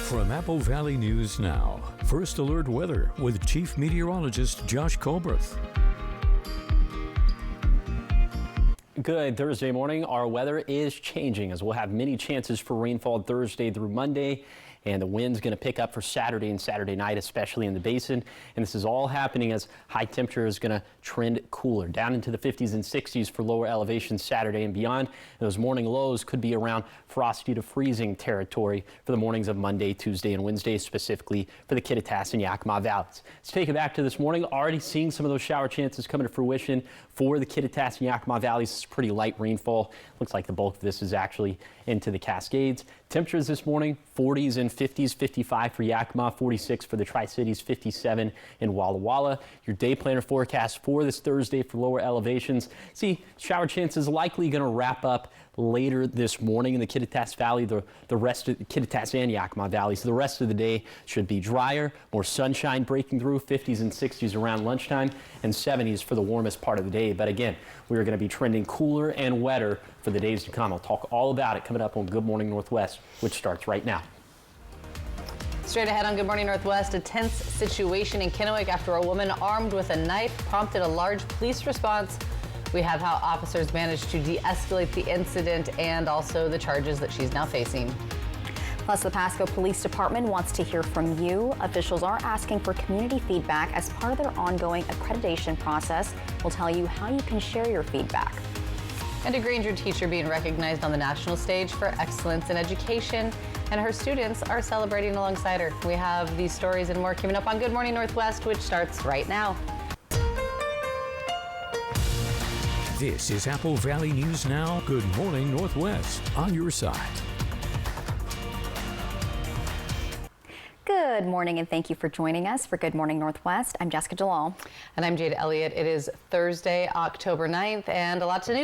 From Apple Valley News Now, First Alert Weather with Chief Meteorologist Josh Colbreth. Good Thursday morning. Our weather is changing as we'll have many chances for rainfall Thursday through Monday. And the wind's going to pick up for Saturday and Saturday night, especially in the basin. And this is all happening as high temperature is going to trend cooler down into the 50s and 60s for lower elevations Saturday and beyond. Those morning lows could be around frosty to freezing territory for the mornings of Monday, Tuesday, and Wednesday, specifically for the Kittitas and Yakima valleys. Let's take it back to this morning. Already seeing some of those shower chances coming to fruition for the Kittitas and Yakima valleys. It's pretty light rainfall. Looks like the bulk of this is actually into the Cascades. Temperatures this morning, 40s and 50s, 55 for Yakima, 46 for the Tri-Cities, 57 in Walla Walla. Your day planner forecast for this Thursday for lower elevations. See, shower chances likely going to wrap up later this morning in the Kittitas Valley, the rest of the Kittitas and Yakima Valley. So the rest of the day should be drier, more sunshine breaking through, 50s and 60s around lunchtime, and 70s for the warmest part of the day. But again, we are going to be trending cooler and wetter for the days to come. I'll talk all about it coming up on Good Morning Northwest, which starts right now. Straight ahead on Good Morning Northwest, a tense situation in Kennewick after a woman armed with a knife prompted a large police response. We have how officers managed to de-escalate the incident and also the charges that she's now facing. Plus, the Pasco Police Department wants to hear from you. Officials are asking for community feedback as part of their ongoing accreditation process. We'll tell you how you can share your feedback. And a Granger teacher being recognized on the national stage for excellence in education, and her students are celebrating alongside her. We have these stories and more coming up on Good Morning Northwest, which starts right now. This is Apple Valley News Now. Good Morning Northwest on your side. Good morning, and thank you for joining us for Good Morning Northwest. I'm Jessica Jalal. And I'm Jade Elliott. It is Thursday, October 9th, and a lot of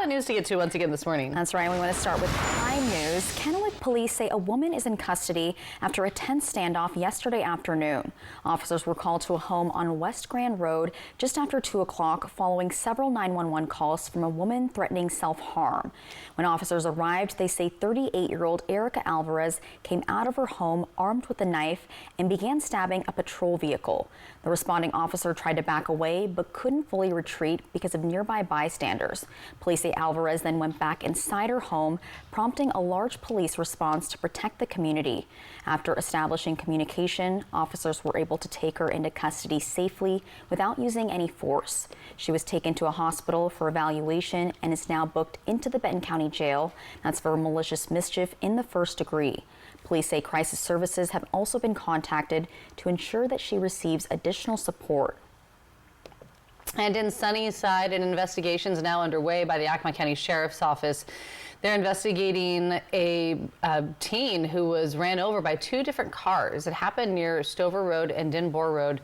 news to get to once again this morning. That's right. We want to start with crime news. Kennewick police say a woman is in custody after a tense standoff yesterday afternoon. Officers were called to a home on West Grand Road just after 2 o'clock following several 911 calls from a woman threatening self-harm. When officers arrived, they say 38-year-old Erica Alvarez came out of her home armed with a knife and began stabbing a patrol vehicle. The responding officer tried to back away but couldn't fully retreat because of nearby bystanders. Police say Alvarez then went back inside her home, prompting a large police response to protect the community. After establishing communication, officers were able to take her into custody safely without using any force. She was taken to a hospital for evaluation and is now booked into the Benton County Jail. That's for malicious mischief in the first degree. Police say crisis services have also been contacted to ensure that she receives additional support. And in Sunnyside, an investigation is now underway by the Yakima County Sheriff's Office. They're investigating a teen who was ran over by two different cars. It happened near Stover Road and Denbour Road,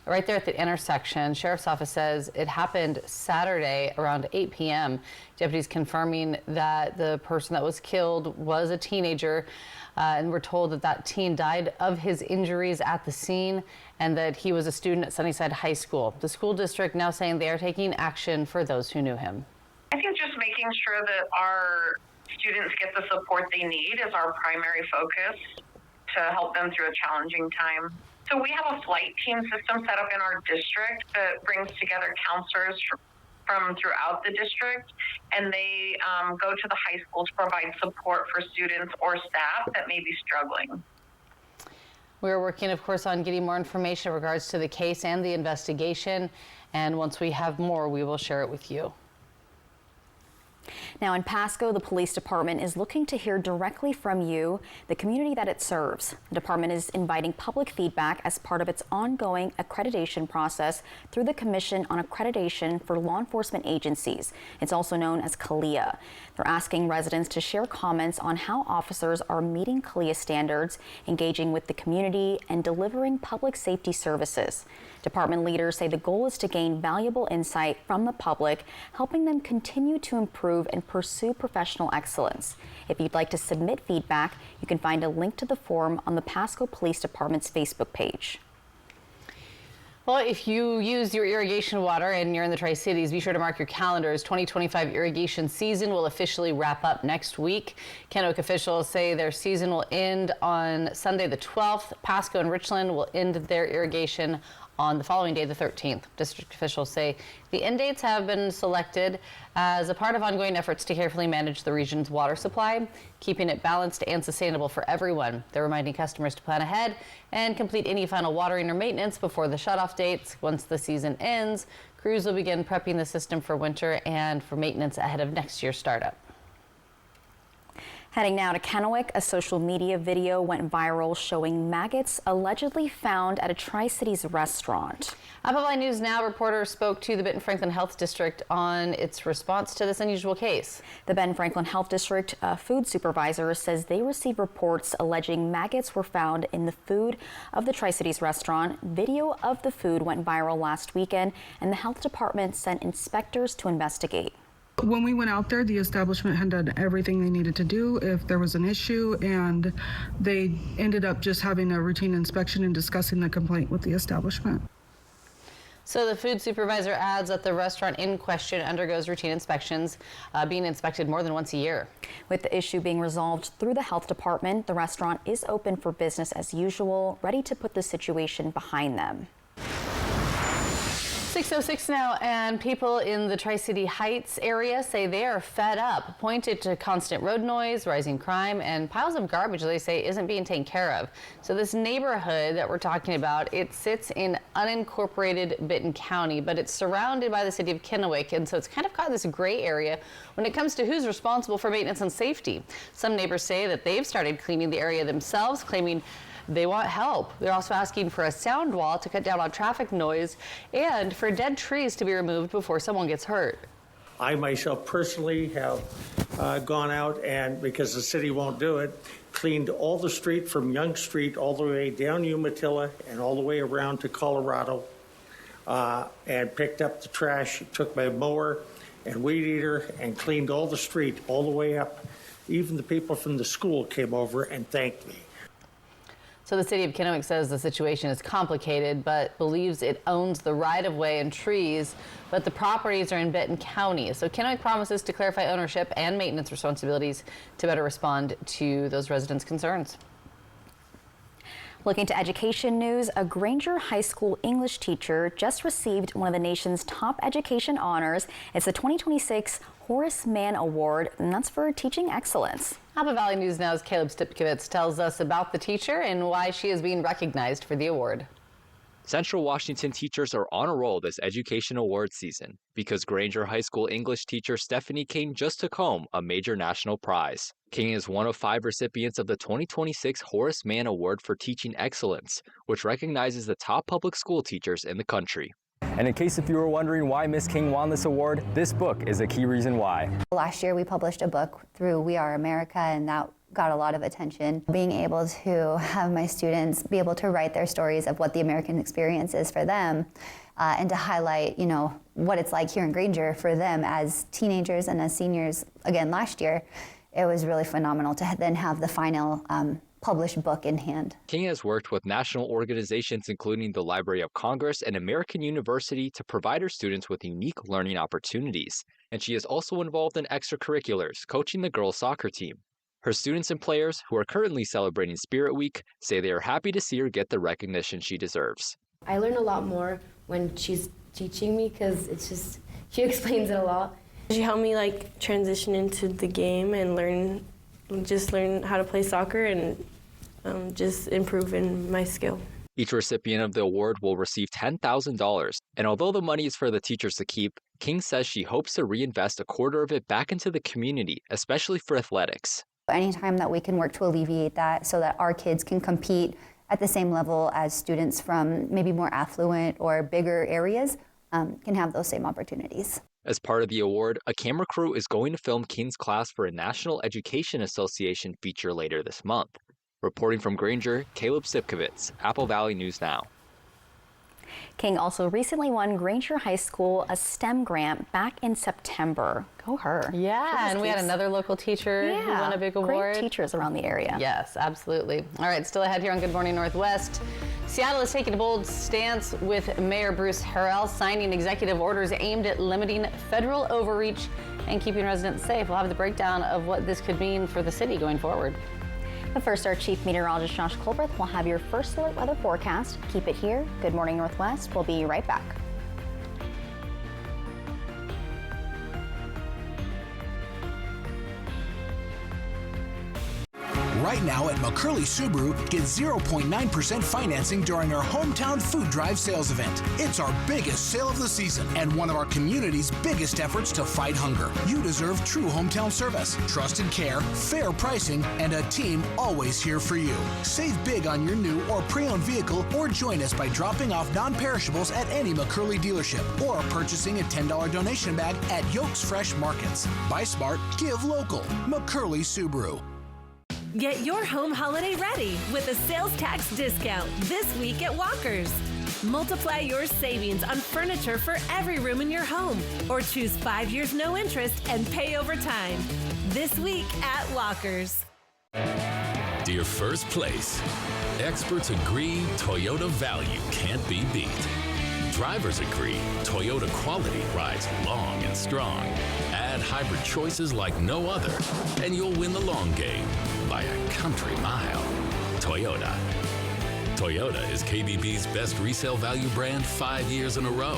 right there at the intersection. Sheriff's Office says it happened Saturday around 8 p.m. Deputies confirming that the person that was killed was a teenager. And we're told that that teen died of his injuries at the scene and that he was a student at Sunnyside High School. The school district now saying they are taking action for those who knew him. I think just making sure that our students get the support they need is our primary focus to help them through a challenging time. So we have a flight team system set up in our district that brings together counselors from throughout the district, and they go to the high school to provide support for students or staff that may be struggling. We're working, of course, on getting more information in regards to the case and the investigation, and once we have more, we will share it with you. Now in Pasco, the police department is looking to hear directly from you, the community that it serves. The department is inviting public feedback as part of its ongoing accreditation process through the Commission on Accreditation for Law Enforcement Agencies. It's also known as CALEA. They're asking residents to share comments on how officers are meeting CALEA standards, engaging with the community, and delivering public safety services. Department leaders say the goal is to gain valuable insight from the public, helping them continue to improve and pursue professional excellence. If you'd like to submit feedback, you can find a link to the form on the Pasco Police Department's Facebook page. Well, if you use your irrigation water and you're in the Tri-Cities, be sure to mark your calendars. 2025 irrigation season will officially wrap up next week. Kennewick officials say their season will end on Sunday the 12th. Pasco and Richland will end their irrigation on the following day, the 13th. District officials say the end dates have been selected as a part of ongoing efforts to carefully manage the region's water supply, keeping it balanced and sustainable for everyone. They're reminding customers to plan ahead and complete any final watering or maintenance before the shutoff dates. Once the season ends, crews will begin prepping the system for winter and for maintenance ahead of next year's startup. Heading now to Kennewick, a social media video went viral showing maggots allegedly found at a Tri-Cities restaurant. Apple Valley News Now reporter spoke to the Benton Franklin Health District on its response to this unusual case. The Benton Franklin Health District food supervisor says they received reports alleging maggots were found in the food of the Tri-Cities restaurant. Video of the food went viral last weekend, and the health department sent inspectors to investigate. When we went out there, the establishment had done everything they needed to do if there was an issue, and they ended up just having a routine inspection and discussing the complaint with the establishment. So the food supervisor adds that the restaurant in question undergoes routine inspections, being inspected more than once a year. With the issue being resolved through the health department, the restaurant is open for business as usual, ready to put the situation behind them. 6:06 now, and people in the Tri-City Heights area say they are fed up, pointed to constant road noise, rising crime, and piles of garbage they say isn't being taken care of. So this neighborhood that we're talking about, it sits in unincorporated Benton County, but it's surrounded by the city of Kennewick, and so it's kind of caught this gray area when it comes to who's responsible for maintenance and safety. Some neighbors say that they've started cleaning the area themselves, claiming they want help. They're also asking for a sound wall to cut down on traffic noise and for dead trees to be removed before someone gets hurt. I myself personally have gone out and, because the city won't do it, cleaned all the street from Young Street all the way down Umatilla and all the way around to Colorado, and picked up the trash, took my mower and weed eater and cleaned all the street all the way up. Even the people from the school came over and thanked me. So the city of Kennewick says the situation is complicated, but believes it owns the right-of-way and trees, but the properties are in Benton County. So Kennewick promises to clarify ownership and maintenance responsibilities to better respond to those residents' concerns. Looking to education news, a Granger High School English teacher just received one of the nation's top education honors. It's the 2026 Horace Mann Award, and that's for teaching excellence. Apple Valley News Now's Caleb Stipkovitz tells us about the teacher and why she is being recognized for the award. Central Washington teachers are on a roll this education awards season because Granger High School English teacher Stephanie King just took home a major national prize. King is one of 5 recipients of the 2026 Horace Mann Award for Teaching Excellence, which recognizes the top public school teachers in the country. And in case if you were wondering why Miss King won this award, this book is a key reason why. Last year we published a book through We Are America, and that got a lot of attention. Being able to have my students be able to write their stories of what the American experience is for them, and to highlight, what it's like here in Granger for them as teenagers and as seniors. Again, last year, it was really phenomenal to then have the final published book in hand. King has worked with national organizations including the Library of Congress and American University to provide her students with unique learning opportunities. And she is also involved in extracurriculars, coaching the girls' soccer team. Her students and players, who are currently celebrating Spirit Week, say they are happy to see her get the recognition she deserves. I learn a lot more when she's teaching me because she explains it a lot. She helped me transition into the game and learn how to play soccer and just improve in my skill. Each recipient of the award will receive $10,000, and although the money is for the teachers to keep, King says she hopes to reinvest a quarter of it back into the community, especially for athletics. Anytime that we can work to alleviate that so that our kids can compete at the same level as students from maybe more affluent or bigger areas can have those same opportunities. As part of the award, a camera crew is going to film King's class for a National Education Association feature later this month. Reporting from Granger, Caleb Stipkovitz, Apple Valley News Now. King also recently won Granger High School a STEM grant back in September. Go her. Yeah, and we had another local teacher who won a big award. Great teachers around the area. Yes, absolutely. All right, still ahead here on Good Morning Northwest. Seattle is taking a bold stance with Mayor Bruce Harrell signing executive orders aimed at limiting federal overreach and keeping residents safe. We'll have the breakdown of what this could mean for the city going forward. But first, our Chief Meteorologist Josh Colbreth will have your first alert weather forecast. Keep it here. Good Morning Northwest. We'll be right back. Right now at McCurley Subaru, get 0.9% financing during our Hometown Food Drive sales event. It's our biggest sale of the season and one of our community's biggest efforts to fight hunger. You deserve true hometown service, trusted care, fair pricing, and a team always here for you. Save big on your new or pre-owned vehicle or join us by dropping off non-perishables at any McCurley dealership or purchasing a $10 donation bag at Yolks Fresh Markets. Buy smart, give local. McCurley Subaru. Get your home holiday ready with a sales tax discount this week at Walker's. Multiply your savings on furniture for every room in your home, or choose 5 years no interest and pay over time. This week at Walker's. Dear First Place, experts agree Toyota value can't be beat. Drivers agree Toyota quality rides long and strong. Add hybrid choices like no other, and you'll win the long game by a country mile. Toyota. Toyota is KBB's best resale value brand 5 years in a row.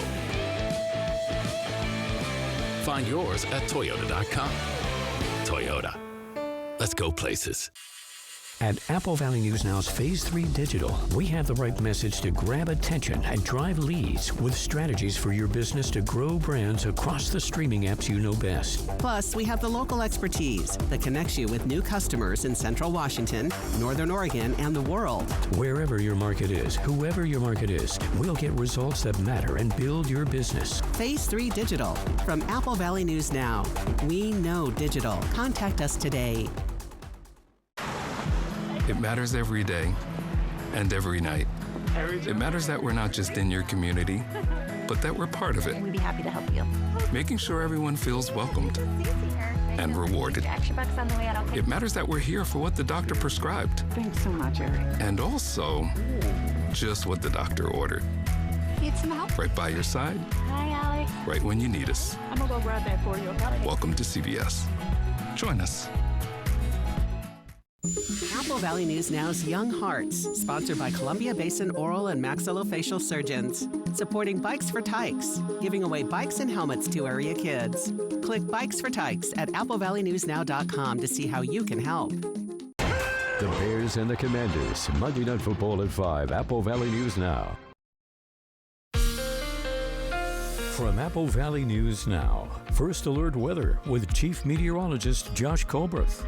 Find yours at Toyota.com. Toyota. Let's go places. At Apple Valley News Now's Phase 3 Digital, we have the right message to grab attention and drive leads with strategies for your business to grow brands across the streaming apps you know best. Plus, we have the local expertise that connects you with new customers in Central Washington, Northern Oregon, and the world. Wherever your market is, whoever your market is, we'll get results that matter and build your business. Phase 3 Digital from Apple Valley News Now. We know digital. Contact us today. It matters every day and every night. It matters that we're not just in your community, but that we're part of it. We'd be happy to help you. Making sure everyone feels welcomed and rewarded. It matters that we're here for what the doctor prescribed. Thanks so much, Eric. And also, just what the doctor ordered. Need some help? Right by your side. Hi, Alex. Right when you need us. I'm gonna go grab that for you, okay? Welcome to CVS. Join us. Apple Valley News Now's Young Hearts, sponsored by Columbia Basin Oral and Maxillofacial Surgeons, supporting Bikes for Tykes, giving away bikes and helmets to area kids. Click Bikes for Tykes at applevalleyNewsNow.com to see how you can help. The Bears and the Commanders, Monday Night Football at 5, Apple Valley News Now. From Apple Valley News Now, First Alert Weather with Chief Meteorologist Josh Colbreth.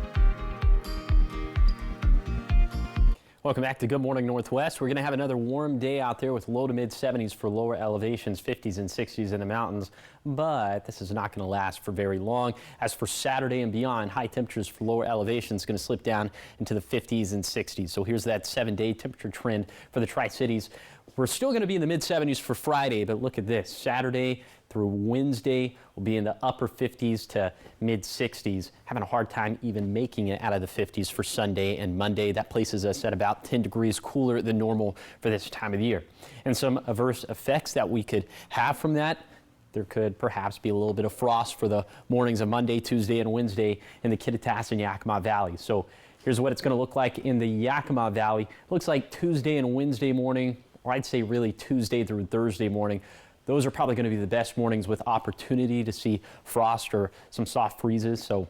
Welcome back to Good Morning Northwest. We're going to have another warm day out there with low to mid 70s for lower elevations, 50s and 60s in the mountains, but this is not going to last for very long. As for Saturday and beyond, high temperatures for lower elevations going to slip down into the 50s and 60s. So here's that 7-day temperature trend for the Tri-Cities. We're still going to be in the mid 70s for Friday, but look at this. Saturday through Wednesday will be in the upper 50s to mid 60s. Having a hard time even making it out of the 50s for Sunday and Monday. That places us at about 10 degrees cooler than normal for this time of the year. And some adverse effects that we could have from that. There could perhaps be a little bit of frost for the mornings of Monday, Tuesday, and Wednesday in the Kittitas and Yakima Valley. So here's what it's going to look like in the Yakima Valley. It looks like Tuesday and Wednesday morning, or I'd say really Tuesday through Thursday morning. Those are probably going to be the best mornings with opportunity to see frost or some soft freezes. So,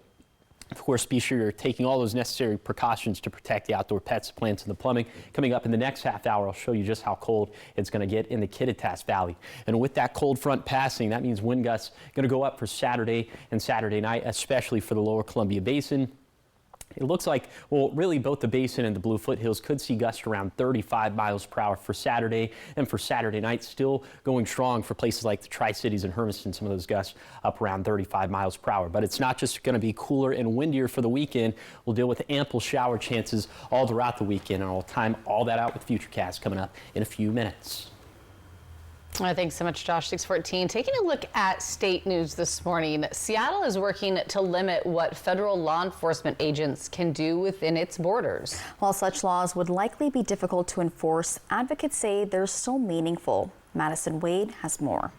of course, be sure you're taking all those necessary precautions to protect the outdoor pets, plants, and the plumbing. Coming up in the next half hour, I'll show you just how cold it's going to get in the Kittitas Valley. And with that cold front passing, that means wind gusts going to go up for Saturday and Saturday night, especially for the lower Columbia Basin. It looks like, well, really both the Basin and the Blue Foothills could see gusts around 35 miles per hour for Saturday, and for Saturday night, still going strong for places like the Tri-Cities and Hermiston, some of those gusts up around 35 miles per hour. But it's not just going to be cooler and windier for the weekend. We'll deal with ample shower chances all throughout the weekend, and I'll time all that out with Futurecast coming up in a few minutes. Thanks so much, Josh. 6:14. Taking a look at state news this morning, Seattle is working to limit what federal law enforcement agents can do within its borders. While such laws would likely be difficult to enforce, advocates say they're so meaningful. Madison Wade has more.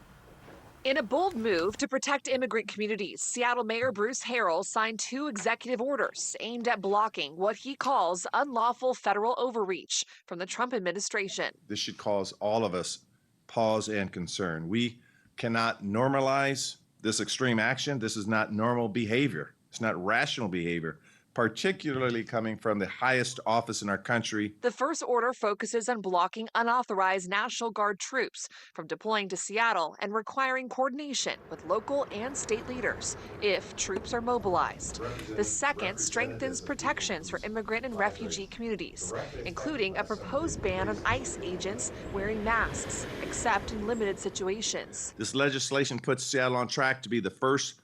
In a bold move to protect immigrant communities, Seattle Mayor Bruce Harrell signed 2 executive orders aimed at blocking what he calls unlawful federal overreach from the Trump administration. This should cause all of us pause and concern. We cannot normalize this extreme action. This is not normal behavior. It's not rational behavior, particularly coming from the highest office in our country. The first order focuses on blocking unauthorized National Guard troops from deploying to Seattle and requiring coordination with local and state leaders if troops are mobilized. The second strengthens protections for immigrant and refugee communities, including a proposed ban on ICE agents wearing masks, except in limited situations. This legislation puts Seattle on track to be the first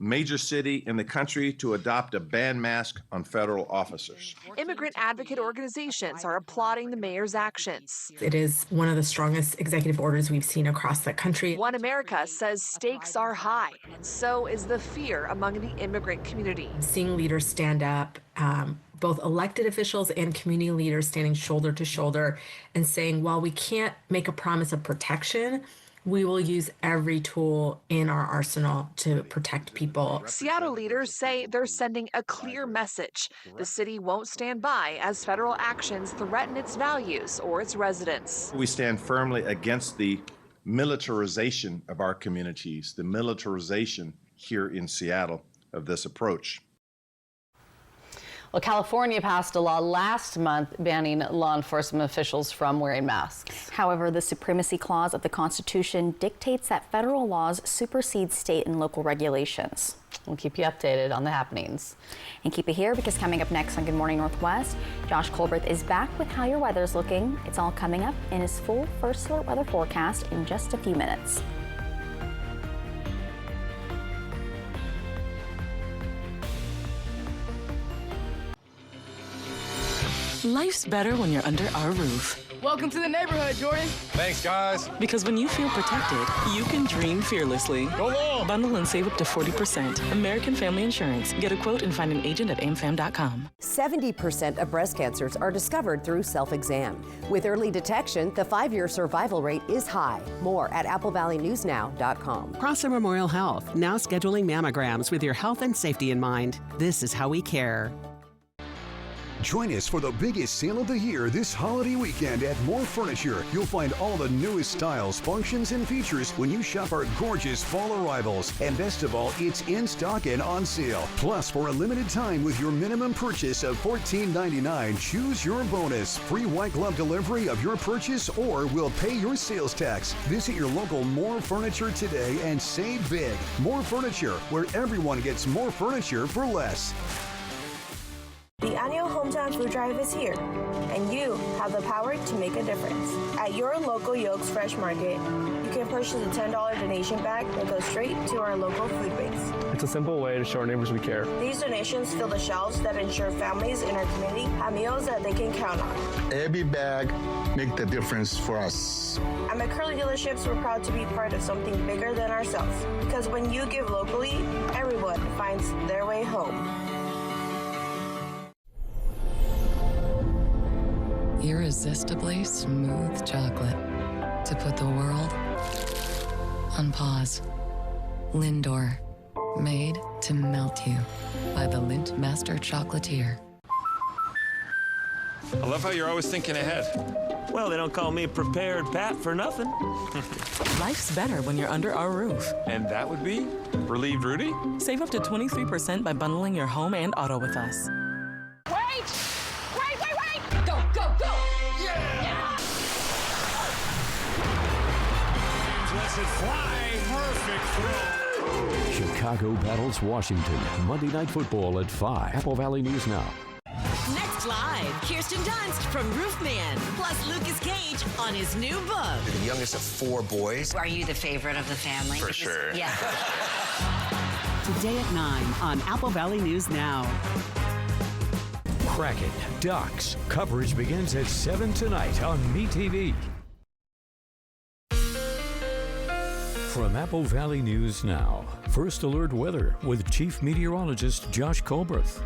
major city in the country to adopt a ban mask on federal officers. Immigrant advocate organizations are applauding the mayor's actions. It is one of the strongest executive orders we've seen across the country. One America says stakes are high, and so is the fear among the immigrant community. Seeing leaders stand up, both elected officials and community leaders standing shoulder to shoulder and saying, while we can't make a promise of protection, we will use every tool in our arsenal to protect people. Seattle leaders say they're sending a clear message. The city won't stand by as federal actions threaten its values or its residents. We stand firmly against the militarization of our communities, the militarization here in Seattle of this approach. Well, California passed a law last month banning law enforcement officials from wearing masks. However, the supremacy clause of the Constitution dictates that federal laws supersede state and local regulations. We'll keep you updated on the happenings. And keep it here, because coming up next on Good Morning Northwest, Josh Colbert is back with how your weather's looking. It's all coming up in his full First Alert weather forecast in just a few minutes. Life's better when you're under our roof. Welcome to the neighborhood, Jordan. Thanks, guys. Because when you feel protected, you can dream fearlessly. Go on. Bundle and save up to 40%. American Family Insurance. Get a quote and find an agent at amfam.com. 70% of breast cancers are discovered through self-exam. With early detection, the 5-year survival rate is high. More at applevalleynewsnow.com. Prosser Memorial Health, now scheduling mammograms with your health and safety in mind. This is how we care. Join us for the biggest sale of the year this holiday weekend at More Furniture. You'll find all the newest styles, functions, and features when you shop our gorgeous fall arrivals. And best of all, it's in stock and on sale. Plus, for a limited time with your minimum purchase of $14.99, choose your bonus. Free white glove delivery of your purchase, or we'll pay your sales tax. Visit your local More Furniture today and save big. More Furniture, where everyone gets more furniture for less. The annual Hometown Food Drive is here, and you have the power to make a difference. At your local Yolks Fresh Market, you can purchase a $10 donation bag that goes straight to our local food banks. It's a simple way to show our neighbors we care. These donations fill the shelves that ensure families in our community have meals that they can count on. Every bag makes the difference for us. At McCurley Dealerships, we're proud to be part of something bigger than ourselves, because when you give locally, everyone finds their way home. Irresistibly smooth chocolate to put the world on pause. Lindor, made to melt you by the Lindt Master Chocolatier. I love how you're always thinking ahead. Well, they don't call me Prepared Pat for nothing. Life's better when you're under our roof. And that would be Relieved Rudy? Save up to 23% by bundling your home and auto with us. It fly, perfect throw. Chicago battles Washington. Monday Night Football at 5. Apple Valley News Now. Next live, Kirsten Dunst from Roofman, plus Lucas Cage on his new book. You're the youngest of 4 boys. Are you the favorite of the family? For sure. Yeah. Today at 9 on Apple Valley News Now. Kraken, Ducks. Coverage begins at 7 tonight on MeTV. From Apple Valley News Now, First Alert Weather with Chief Meteorologist Josh Colbreth.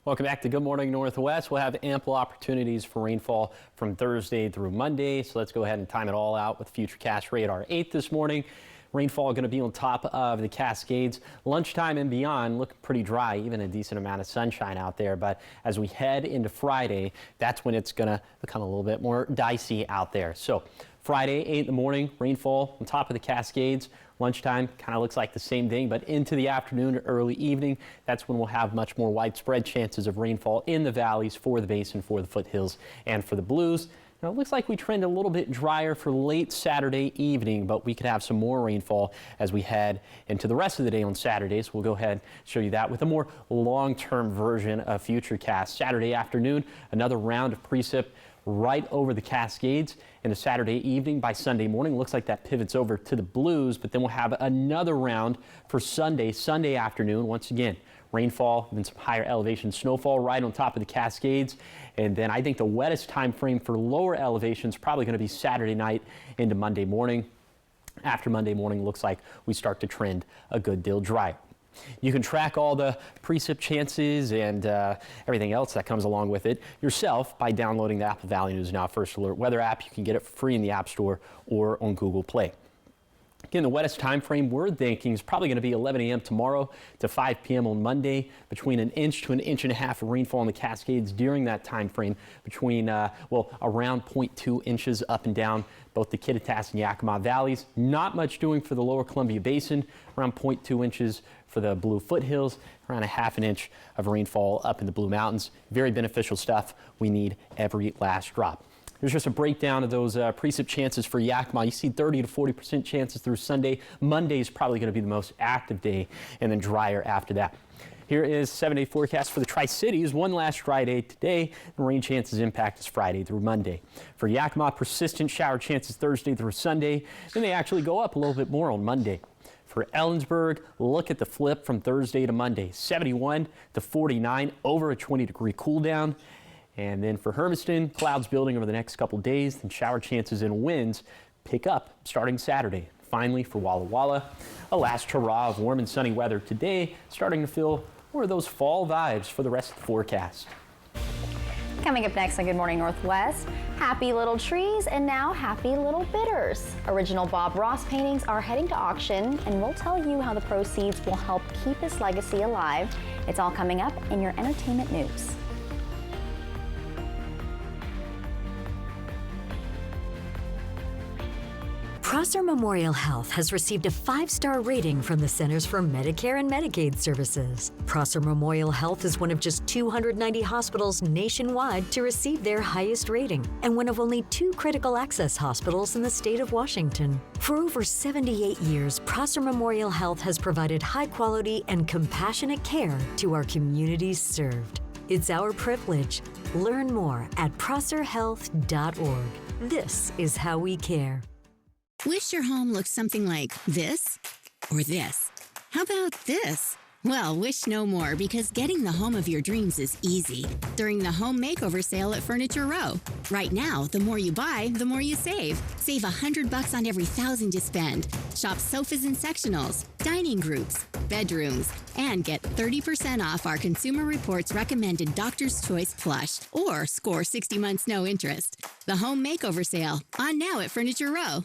Welcome back to Good Morning Northwest. We'll have ample opportunities for rainfall from Thursday through Monday. So let's go ahead and time it all out with Futurecast Radar 8 this morning. Rainfall going to be on top of the Cascades. Lunchtime and beyond look pretty dry, even a decent amount of sunshine out there. But as we head into Friday, that's when it's going to become a little bit more dicey out there. So Friday, 8 in the morning, rainfall on top of the Cascades. Lunchtime kind of looks like the same thing, but into the afternoon or early evening, that's when we'll have much more widespread chances of rainfall in the valleys for the basin, for the foothills, and for the Blues. Now, it looks like we trend a little bit drier for late Saturday evening, but we could have some more rainfall as we head into the rest of the day on Saturday. So we'll go ahead and show you that with a more long-term version of Futurecast. Saturday afternoon, another round of precip right over the Cascades. Into Saturday evening. By Sunday morning, looks like that pivots over to the Blues, but then we'll have another round for Sunday afternoon. Once again, rainfall and some higher elevation snowfall right on top of the Cascades. And then I think the wettest time frame for lower elevations probably going to be Saturday night into Monday morning. After Monday morning, looks like we start to trend a good deal drier. You can track all the precip chances and everything else that comes along with it yourself by downloading the Apple Valley News Now First Alert Weather app. You can get it free in the App Store or on Google Play. Again, the wettest time frame we're thinking is probably going to be 11 a.m. tomorrow to 5 p.m. on Monday, between an inch to an inch and a half of rainfall in the Cascades during that time frame, between around 0.2 inches up and down both the Kittitas and Yakima valleys. Not much doing for the lower Columbia Basin, around 0.2 inches for the Blue foothills, around a half an inch of rainfall up in the Blue Mountains. Very beneficial stuff. We need every last drop. Here's just a breakdown of those precip chances for Yakima. You see 30 to 40% chances through Sunday. Monday is probably going to be the most active day, and then drier after that. Here is 7-day forecast for the Tri-Cities. One last dry day today. The rain chances impact is Friday through Monday. For Yakima, persistent shower chances Thursday through Sunday. Then they actually go up a little bit more on Monday. For Ellensburg, look at the flip from Thursday to Monday. 71 to 49, over a 20-degree cool down. And then for Hermiston, clouds building over the next couple days, and shower chances and winds pick up starting Saturday. Finally, for Walla Walla, a last hurrah of warm and sunny weather today, starting to feel more of those fall vibes for the rest of the forecast. Coming up next on Good Morning Northwest, happy little trees and now happy little bitters. Original Bob Ross paintings are heading to auction, and we'll tell you how the proceeds will help keep his legacy alive. It's all coming up in your entertainment news. Prosser Memorial Health has received a 5-star rating from the Centers for Medicare and Medicaid Services. Prosser Memorial Health is one of just 290 hospitals nationwide to receive their highest rating, and one of only 2 critical access hospitals in the state of Washington. For over 78 years, Prosser Memorial Health has provided high-quality and compassionate care to our communities served. It's our privilege. Learn more at prosserhealth.org. This is how we care. Wish your home looked something like this or this. How about this? Well, wish no more, because getting the home of your dreams is easy during the home makeover sale at Furniture Row. Right now, the more you buy, the more you save. Save $100 on every $1,000 you spend. Shop sofas and sectionals, dining groups, bedrooms, and get 30% off our Consumer Reports recommended Doctor's Choice plush, or score 60 months no interest. The home makeover sale, on now at Furniture Row.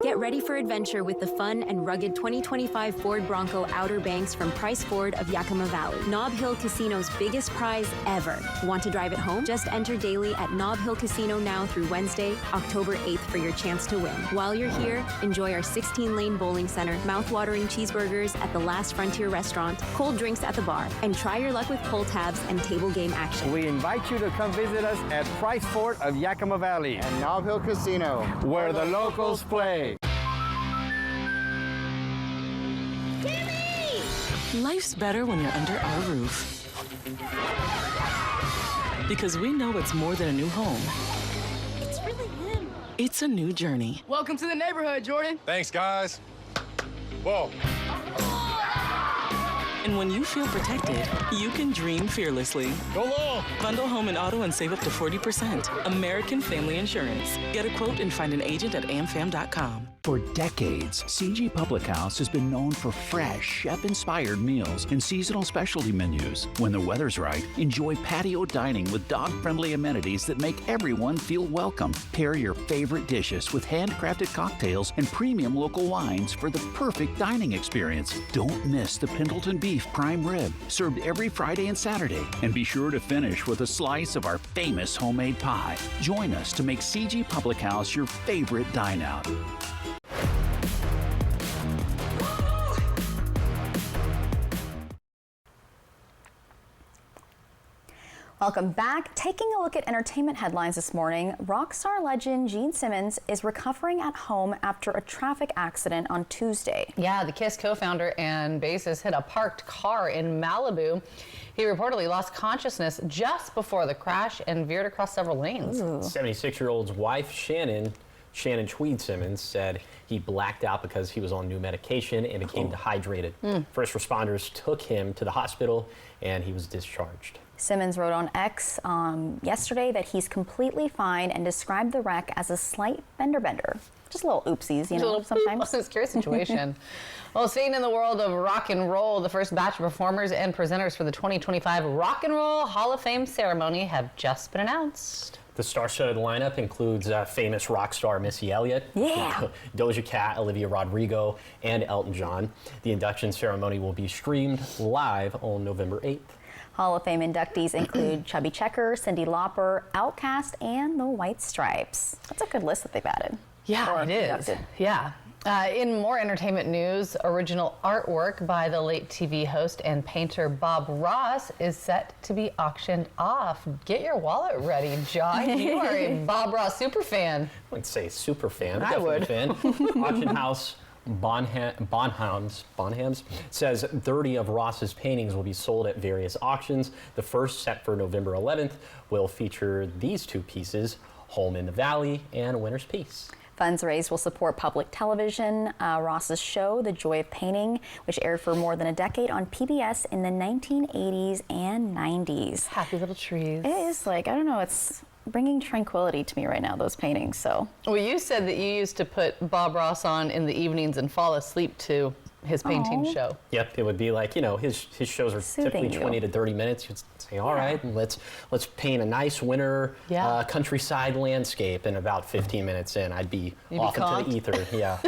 Get ready for adventure with the fun and rugged 2025 Ford Bronco Outer Banks from Price Ford of Yakima Valley. Nob Hill Casino's biggest prize ever. Want to drive it home? Just enter daily at Nob Hill Casino now through Wednesday, October 8th for your chance to win. While you're here, enjoy our 16-lane bowling center, mouth-watering cheeseburgers at the Last Frontier restaurant, cold drinks at the bar, and try your luck with pull tabs and table game action. We invite you to come visit us at Price Ford of Yakima Valley and Nob Hill Casino, where the locals play. Life's better when you're under our roof. Because we know it's more than a new home. It's really him. It's a new journey. Welcome to the neighborhood, Jordan. Thanks, guys. Whoa. And when you feel protected, you can dream fearlessly. Hello. Bundle home and auto and save up to 40%. American Family Insurance. Get a quote and find an agent at amfam.com. For decades, CG Public House has been known for fresh, chef-inspired meals and seasonal specialty menus. When the weather's right, enjoy patio dining with dog-friendly amenities that make everyone feel welcome. Pair your favorite dishes with handcrafted cocktails and premium local wines for the perfect dining experience. Don't miss the Pendleton Beef Prime Rib, served every Friday and Saturday. And be sure to finish with a slice of our famous homemade pie. Join us to make CG Public House your favorite dine-out. Welcome back. Taking a look at entertainment headlines this morning, rock star legend Gene Simmons is recovering at home after a traffic accident on Tuesday. Yeah, the KISS co-founder and bassist hit a parked car in Malibu. He reportedly lost consciousness just before the crash and veered across several lanes. 76-year-old's wife, Shannon Tweed Simmons, said he blacked out because he was on new medication and became dehydrated. First responders took him to the hospital and he was discharged. Simmons wrote on X yesterday that he's completely fine and described the wreck as a slight fender. Just little oopsies, you know, sometimes. It's a scary situation. Well, staying in the world of rock and roll, the first batch of performers and presenters for the 2025 Rock and Roll Hall of Fame ceremony have just been announced. The star-studded lineup includes famous rock star Missy Elliott, Doja Cat, Olivia Rodrigo, and Elton John. The induction ceremony will be streamed live on November 8th. Hall of Fame inductees include Chubby Checker, Cyndi Lauper, Outkast, and the White Stripes. That's a good list that they've added. Yeah, it is. Inducted. Yeah. In more entertainment news, original artwork by the late TV host and painter Bob Ross is set to be auctioned off. Get your wallet ready, John. You are a Bob Ross super fan. I wouldn't say super fan. I would. Fan. Auction house Bonhams says 30 of Ross's paintings will be sold at various auctions. The first, set for November 11th, will feature these two pieces, Home in the Valley and Winter's Peace. Funds raised will support public television. Ross's show, The Joy of Painting, which aired for more than a decade on PBS in the 1980s and 90s. Happy little trees. It is like, I don't know, it's bringing tranquility to me right now, those paintings. So. Well, you said that you used to put Bob Ross on in the evenings and fall asleep to his painting show. Yep, it would be like, you know, his shows are typically 20 to 30 minutes. You'd say, all right, let's paint a nice winter countryside landscape. And about 15 minutes in, I'd be off into the ether. Yeah.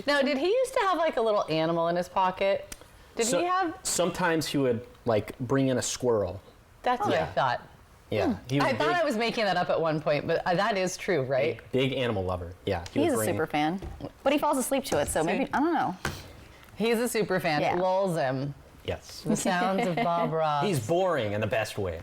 Now, did he used to have like a little animal in his pocket? Did he have? Sometimes he would like bring in a squirrel. That's what I thought. Yeah. I thought I was making that up at one point, but that is true, right? Big animal lover. Yeah. He's a super fan, but he falls asleep to it, so maybe, I don't know. He's a super fan. It lulls him. Yes. The sounds of Bob Ross. He's boring in the best way.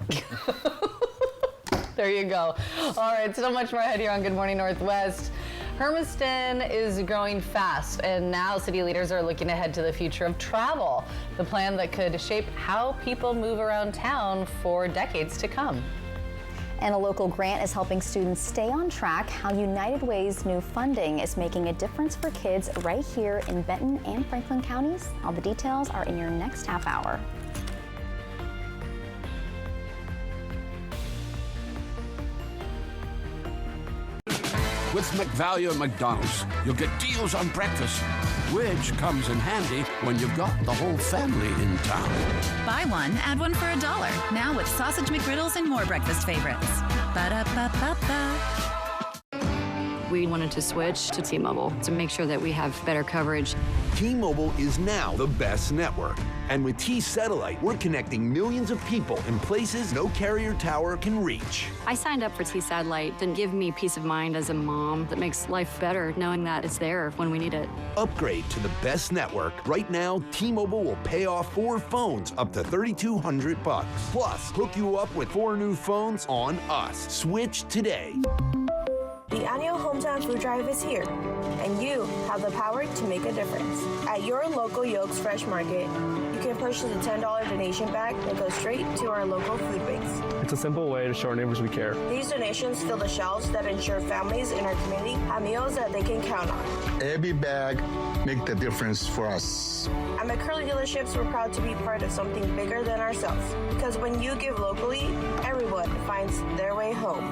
There you go. All right, so much more ahead here on Good Morning Northwest. Hermiston is growing fast, and now city leaders are looking ahead to the future of travel, the plan that could shape how people move around town for decades to come. And a local grant is helping students stay on track. How United Way's new funding is making a difference for kids right here in Benton and Franklin counties. All the details are in your next half hour. With McValue at McDonald's, you'll get deals on breakfast, which comes in handy when you've got the whole family in town. Buy one, add one for $1. Now with Sausage McGriddles and more breakfast favorites. Ba-da-ba-ba-ba. We wanted to switch to T-Mobile to make sure that we have better coverage. T-Mobile is now the best network. And with T-Satellite, we're connecting millions of people in places no carrier tower can reach. I signed up for T-Satellite to give me peace of mind as a mom that makes life better knowing that it's there when we need it. Upgrade to the best network. Right now, T-Mobile will pay off 4 phones up to $3,200. Plus, hook you up with 4 new phones on us. Switch today. The annual Hometown Food Drive is here, and you have the power to make a difference. At your local Yolks Fresh Market, you can purchase a $10 donation bag that goes straight to our local food banks. It's a simple way to show our neighbors we care. These donations fill the shelves that ensure families in our community have meals that they can count on. Every bag makes the difference for us. At McCurley Dealerships, we're proud to be part of something bigger than ourselves. Because when you give locally, everyone finds their way home.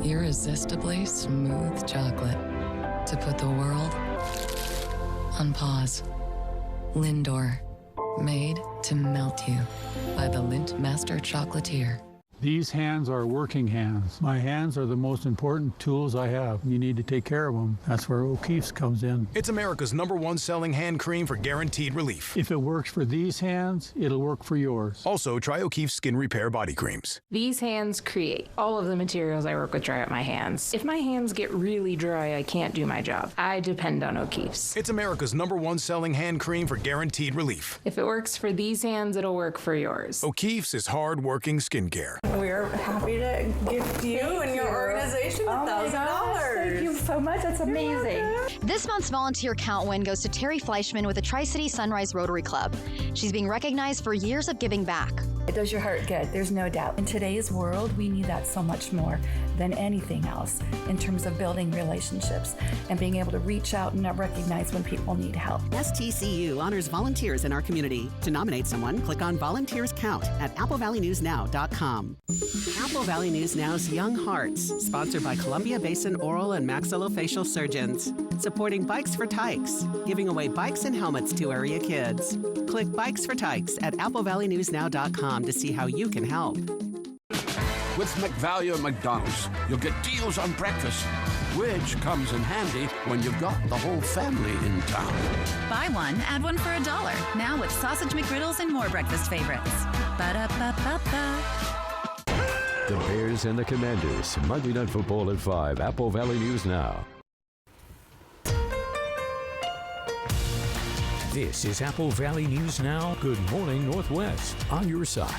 Irresistibly smooth chocolate to put the world on pause. Lindor, made to melt you by the Lindt Master Chocolatier. These hands are working hands. My hands are the most important tools I have. You need to take care of them. That's where O'Keeffe's comes in. It's America's #1 selling hand cream for guaranteed relief. If it works for these hands, it'll work for yours. Also, try O'Keeffe Skin Repair Body Creams. These hands create all of the materials I work with dry out my hands. If my hands get really dry, I can't do my job. I depend on O'Keeffe's. It's America's #1 selling hand cream for guaranteed relief. If it works for these hands, it'll work for yours. O'Keeffe's is hard-working skincare. We're happy to gift you and your organization $1,000. Thank you so much. That's amazing. This month's volunteer count win goes to Terry Fleischman with the Tri-City Sunrise Rotary Club. She's being recognized for years of giving back. It does your heart good, there's no doubt. In today's world, we need that so much more than anything else in terms of building relationships and being able to reach out and recognize when people need help. STCU honors volunteers in our community. To nominate someone, click on Volunteers Count at AppleValleyNewsNow.com. Apple Valley News Now's Young Hearts, sponsored by Columbia Basin Oral and Maxillofacial Surgeons, supporting Bikes for Tykes, giving away bikes and helmets to area kids. Click Bikes for Tykes at AppleValleyNewsNow.com to see how you can help. With McValue at McDonald's, you'll get deals on breakfast, which comes in handy when you've got the whole family in town. Buy one, add one for $1. Now with Sausage McGriddles and more breakfast favorites. Ba-da-ba-ba-ba. The Bears and the Commanders, Monday Night Football at 5, Apple Valley News Now. This is Apple Valley News Now. Good morning, Northwest. On your side.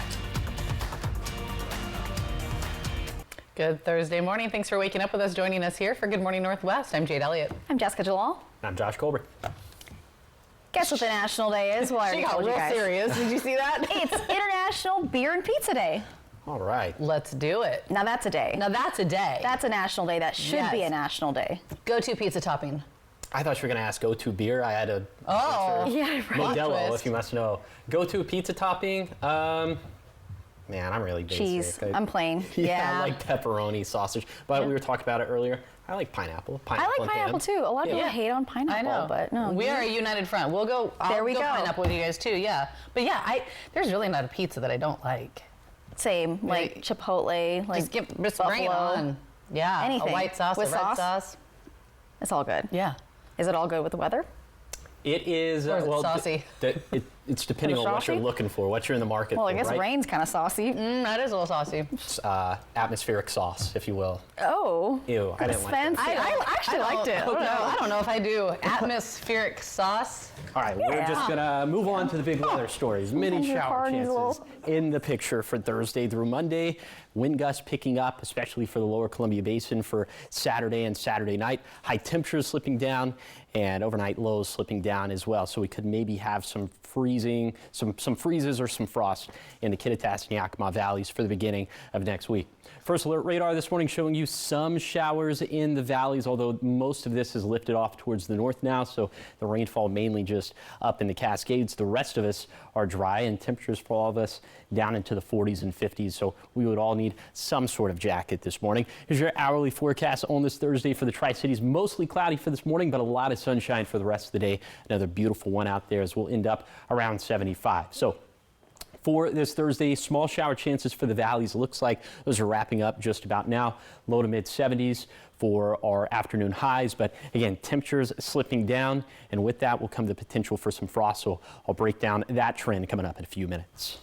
Good Thursday morning. Thanks for waking up with us, joining us here for Good Morning Northwest. I'm Jade Elliott. I'm Jessica Jalal. I'm Josh Colbert. Guess what the National Day is? Well, I already She got told you real guys. serious. Did you see that? It's International Beer and Pizza Day. All right. Let's do it. Now that's a day. Now that's a day. That's a national day. That should be a national day. Go-to pizza topping. I thought you were going to ask go-to beer. I had a yeah, right. Modelo, if you must know. Go-to pizza topping. Man, I'm really basic. Cheese. I'm plain. Yeah, I like pepperoni, sausage. But we were talking about it earlier. I like pineapple. I like pineapple too. A lot of people hate on pineapple, I know. but no. We are a united front. We'll go. I'll go pineapple with you guys too. Yeah. But yeah, there's really not a pizza that I don't like. Same. Like Chipotle. Like just bring it on. Yeah. Anything. A white sauce, with a red sauce. It's all good. Yeah. Is it all good with the weather? It is. Or is it saucy? It's depending on what you're looking for, what you're in the market for. Well, I guess right? rain's kind of saucy. That is a little saucy. It's, atmospheric sauce, if you will. Oh. Ew, I didn't like it. I actually liked it. I don't know if I do. Atmospheric sauce. All right, we're just going to move on to the big weather stories. Many shower chances in the picture for Thursday through Monday. Wind gusts picking up, especially for the lower Columbia Basin for Saturday and Saturday night. High temperatures slipping down and overnight lows slipping down as well. So we could maybe have some freezing, some freezes or some frost in the Kittitas and Yakima valleys for the beginning of next week. First alert radar this morning showing you some showers in the valleys, although most of this is lifted off towards the north now, so the rainfall mainly just up in the Cascades. The rest of us are dry and temperatures for all of us down into the 40s and 50s, so we would all need some sort of jacket this morning. Here's your hourly forecast on this Thursday for the Tri-Cities. Mostly cloudy for this morning, but a lot of sunshine for the rest of the day. Another beautiful one out there as we'll end up around 75. So for this Thursday, small shower chances for the valleys. Looks like those are wrapping up just about now. Low to mid 70s for our afternoon highs. But again, temperatures slipping down. And with that will come the potential for some frost. So I'll break down that trend coming up in a few minutes.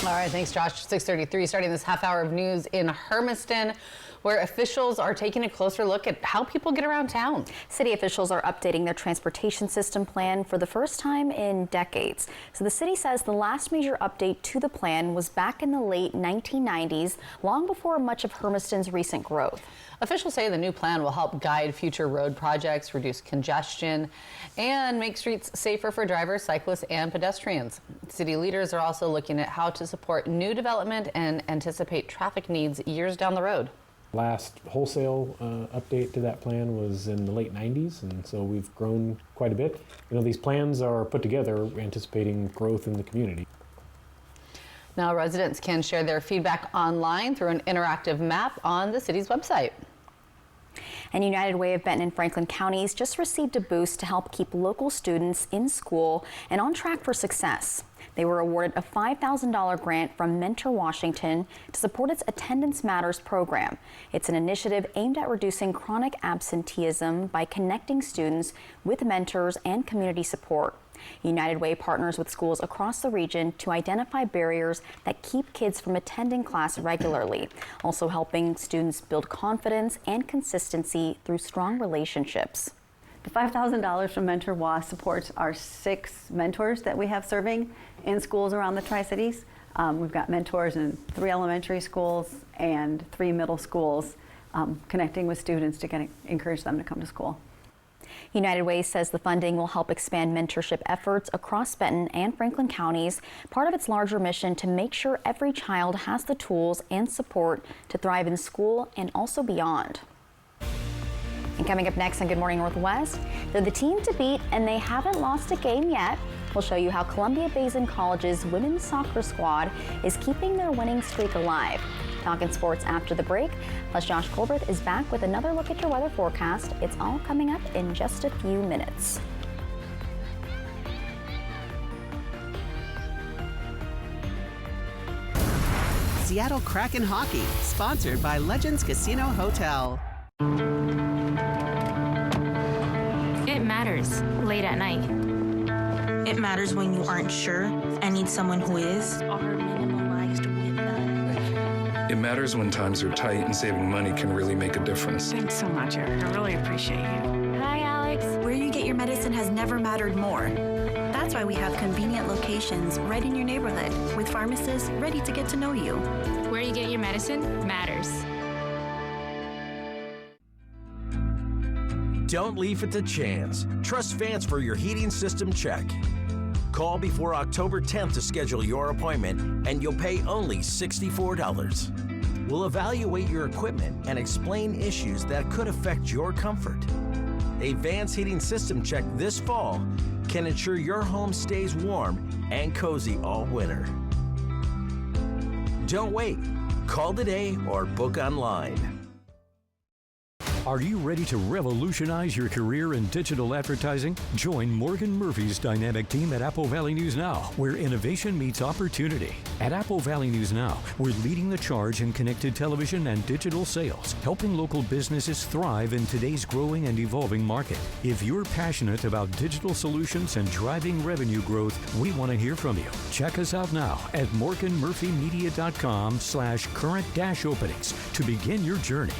All right, thanks, Josh. 6:33, starting this half hour of news in Hermiston. where officials are taking a closer look at how people get around town. City officials are updating their transportation system plan for the first time in decades. So the city says the last major update to the plan was back in the late 1990s, long before much of Hermiston's recent growth. Officials say the new plan will help guide future road projects, reduce congestion, and make streets safer for drivers, cyclists, and pedestrians. City leaders are also looking at how to support new development and anticipate traffic needs years down the road. Last wholesale update to that plan was in the late 90s, and so we've grown quite a bit. You know, these plans are put together anticipating growth in the community. Now, residents can share their feedback online through an interactive map on the city's website. And United Way of Benton and Franklin counties just received a boost to help keep local students in school and on track for success. They were awarded a $5,000 grant from Mentor Washington to support its Attendance Matters program. It's an initiative aimed at reducing chronic absenteeism by connecting students with mentors and community support. United Way partners with schools across the region to identify barriers that keep kids from attending class regularly, also helping students build confidence and consistency through strong relationships. The $5,000 from Mentor WA supports our 6 mentors that we have serving in schools around the Tri-Cities. We've got mentors in 3 elementary schools and 3 middle schools, connecting with students to encourage them to come to school. United Way says the funding will help expand mentorship efforts across Benton and Franklin counties, part of its larger mission to make sure every child has the tools and support to thrive in school and also beyond. And coming up next on Good Morning Northwest, they're the team to beat and they haven't lost a game yet. We'll show you how Columbia Basin College's women's soccer squad is keeping their winning streak alive. Talking sports after the break, plus Josh Colbert is back with another look at your weather forecast. It's all coming up in just a few minutes. Seattle Kraken Hockey, sponsored by Legends Casino Hotel. It matters late at night. It matters when you aren't sure and need someone who is. It matters when times are tight and saving money can really make a difference. Thanks so much, Eric. I really appreciate you. Hi, Alex. Where you get your medicine has never mattered more. That's why we have convenient locations right in your neighborhood with pharmacists ready to get to know you. Where you get your medicine matters. Don't leave it to chance. Trust Vance for your heating system check. Call before October 10th to schedule your appointment, and you'll pay only $64. We'll evaluate your equipment and explain issues that could affect your comfort. A Vance heating system check this fall can ensure your home stays warm and cozy all winter. Don't wait. Call today or book online. Are you ready to revolutionize your career in digital advertising? Join Morgan Murphy's dynamic team at Apple Valley News Now, where innovation meets opportunity. At Apple Valley News Now, we're leading the charge in connected television and digital sales, helping local businesses thrive in today's growing and evolving market. If you're passionate about digital solutions and driving revenue growth, we want to hear from you. Check us out now at morganmurphymedia.com/current-openings to begin your journey.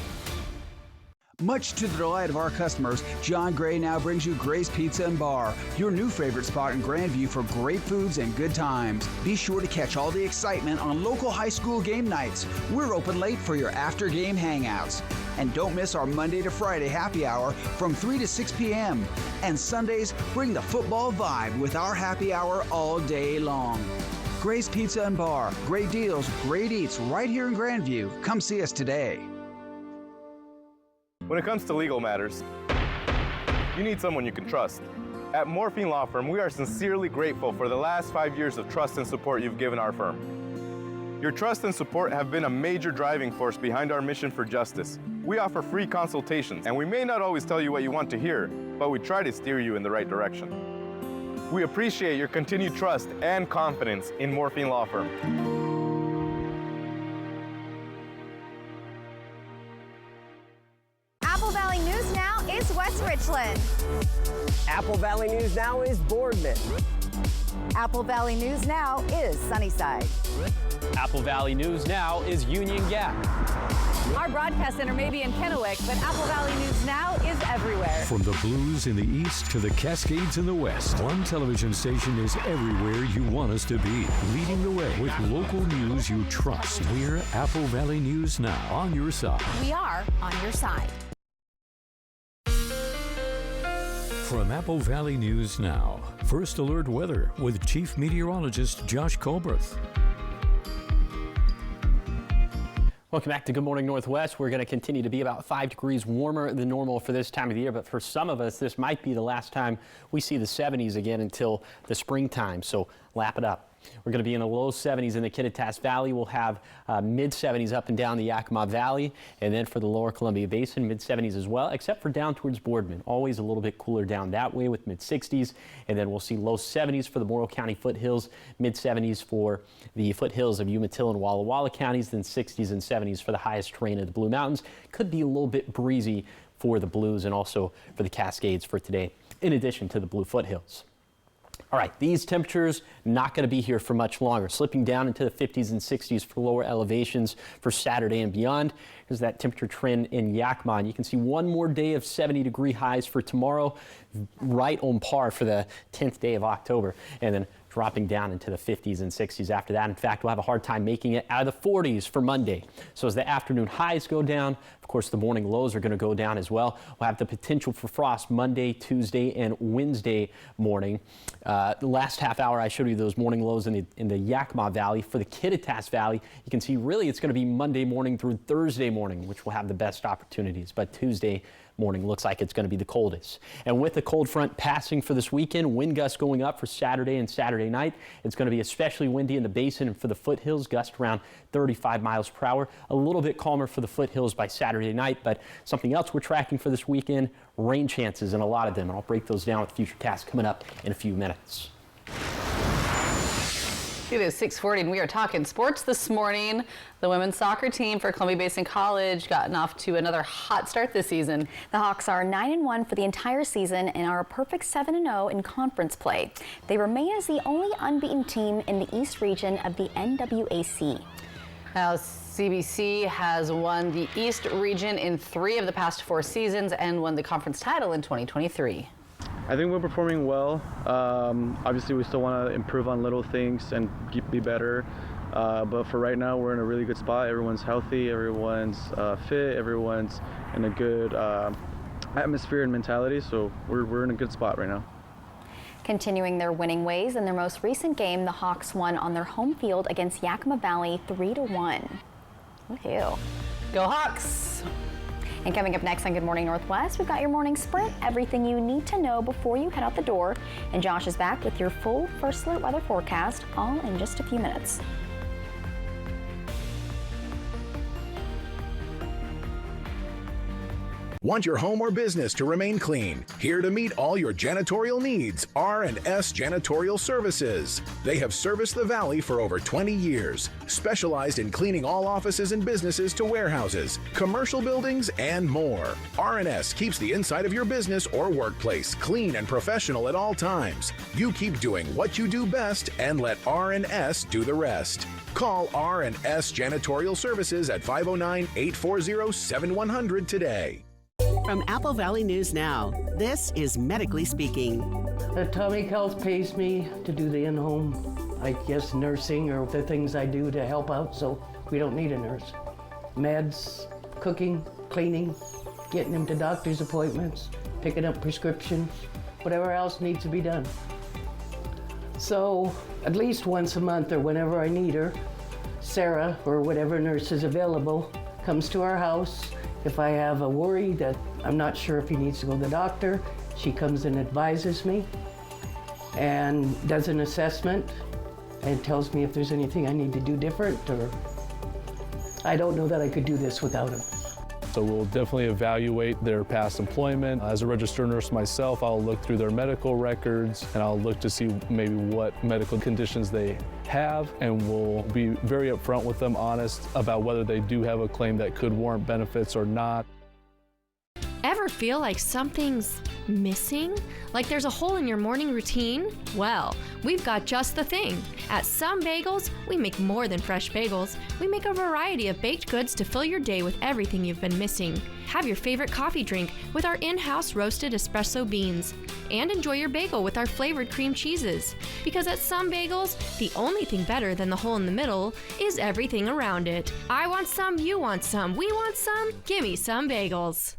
Much to the delight of our customers, John Gray now brings you Gray's Pizza and Bar, your new favorite spot in Grandview for great foods and good times. Be sure to catch all the excitement on local high school game nights. We're open late for your after-game hangouts. And don't miss our Monday to Friday happy hour from 3 to 6 p.m. And Sundays, bring the football vibe with our happy hour all day long. Gray's Pizza and Bar, great deals, great eats right here in Grandview. Come see us today. When it comes to legal matters, you need someone you can trust. At Morphine Law Firm, we are sincerely grateful for the last 5 years of trust and support you've given our firm. Your trust and support have been a major driving force behind our mission for justice. We offer free consultations, and we may not always tell you what you want to hear, but we try to steer you in the right direction. We appreciate your continued trust and confidence in Morphine Law Firm. Apple Valley News Now is West Richland. Apple Valley News Now is Boardman. Apple Valley News Now is Sunnyside. Apple Valley News Now is Union Gap. Our broadcast center may be in Kennewick, but Apple Valley News Now is everywhere. From the Blues in the east to the Cascades in the west, one television station is everywhere you want us to be, leading the way with local news you trust. We're Apple Valley News Now, on your side. We are on your side. From Apple Valley News Now, First Alert Weather with Chief Meteorologist Josh Colberth. Welcome back to Good Morning Northwest. We're going to continue to be about 5 degrees warmer than normal for this time of the year, but for some of us, this might be the last time we see the 70s again until the springtime, so lap it up. We're going to be in the low 70s in the Kittitas Valley. We'll have mid 70s up and down the Yakima Valley, and then for the lower Columbia Basin, mid 70s as well, except for down towards Boardman. Always a little bit cooler down that way with mid 60s, and then we'll see low 70s for the Morrow County foothills, mid 70s for the foothills of Umatilla and Walla Walla counties, then 60s and 70s for the highest terrain of the Blue Mountains. Could be a little bit breezy for the Blues and also for the Cascades for today, in addition to the Blue foothills. All right, these temperatures not going to be here for much longer, slipping down into the 50s and 60s for lower elevations for Saturday and beyond. Here's that temperature trend in Yakima, and you can see one more day of 70-degree highs for tomorrow, right on par for the 10th day of October, and then dropping down into the 50s and 60s after that. In fact, we'll have a hard time making it out of the 40s for Monday. So as the afternoon highs go down, of course, the morning lows are going to go down as well. We'll have the potential for frost Monday, Tuesday, and Wednesday morning. The last half hour, I showed you those morning lows in the Yakima Valley. For the Kittitas Valley, you can see really it's going to be Monday morning through Thursday morning, which will have the best opportunities. But Tuesday morning looks like it's going to be the coldest. And with the cold front passing for this weekend, wind gusts going up for Saturday and Saturday night. It's going to be especially windy in the basin and for the foothills, gust around 35 miles per hour. A little bit calmer for the foothills by Saturday night, but something else we're tracking for this weekend, rain chances in a lot of them. And I'll break those down with Futurecast coming up in a few minutes. It is 6:40 and we are talking sports this morning. The women's soccer team for Columbia Basin College gotten off to another hot start this season. The Hawks are 9-1 for the entire season and are a perfect 7-0 in conference play. They remain as the only unbeaten team in the East region of the NWAC. Now, CBC has won the East region in 3 of the past 4 seasons and won the conference title in 2023. I think we're performing well. Obviously, we still want to improve on little things and be better. But for right now, we're in a really good spot. Everyone's healthy, everyone's fit, everyone's in a good atmosphere and mentality. So we're in a good spot right now. Continuing their winning ways, in their most recent game, the Hawks won on their home field against Yakima Valley 3-1. Woohoo. Go Hawks! And coming up next on Good Morning Northwest, we've got your morning sprint, everything you need to know before you head out the door. And Josh is back with your full First Alert weather forecast, all in just a few minutes. Want your home or business to remain clean? Here to meet all your janitorial needs, R&S Janitorial Services. They have serviced the Valley for over 20 years, specialized in cleaning all offices and businesses to warehouses, commercial buildings, and more. R&S keeps the inside of your business or workplace clean and professional at all times. You keep doing what you do best and let R&S do the rest. Call R&S Janitorial Services at 509-840-7100 today. From Apple Valley News Now, this is Medically Speaking. Atomic Health pays me to do the in-home, I guess, nursing or the things I do to help out, so we don't need a nurse. Meds, cooking, cleaning, getting them to doctor's appointments, picking up prescriptions, whatever else needs to be done. So at least once a month or whenever I need her, Sarah, or whatever nurse is available, comes to our house. If I have a worry that I'm not sure if he needs to go to the doctor, she comes and advises me and does an assessment and tells me if there's anything I need to do different, or I don't know that I could do this without him. So we'll definitely evaluate their past employment. As a registered nurse myself, I'll look through their medical records and I'll look to see maybe what medical conditions they have, and we'll be very upfront with them, honest about whether they do have a claim that could warrant benefits or not. Ever feel like something's missing? Like there's a hole in your morning routine? Well, we've got just the thing. At Some Bagels, we make more than fresh bagels. We make a variety of baked goods to fill your day with everything you've been missing. Have your favorite coffee drink with our in-house roasted espresso beans. And enjoy your bagel with our flavored cream cheeses. Because at Some Bagels, the only thing better than the hole in the middle is everything around it. I want some, you want some, we want some, gimme Some Bagels.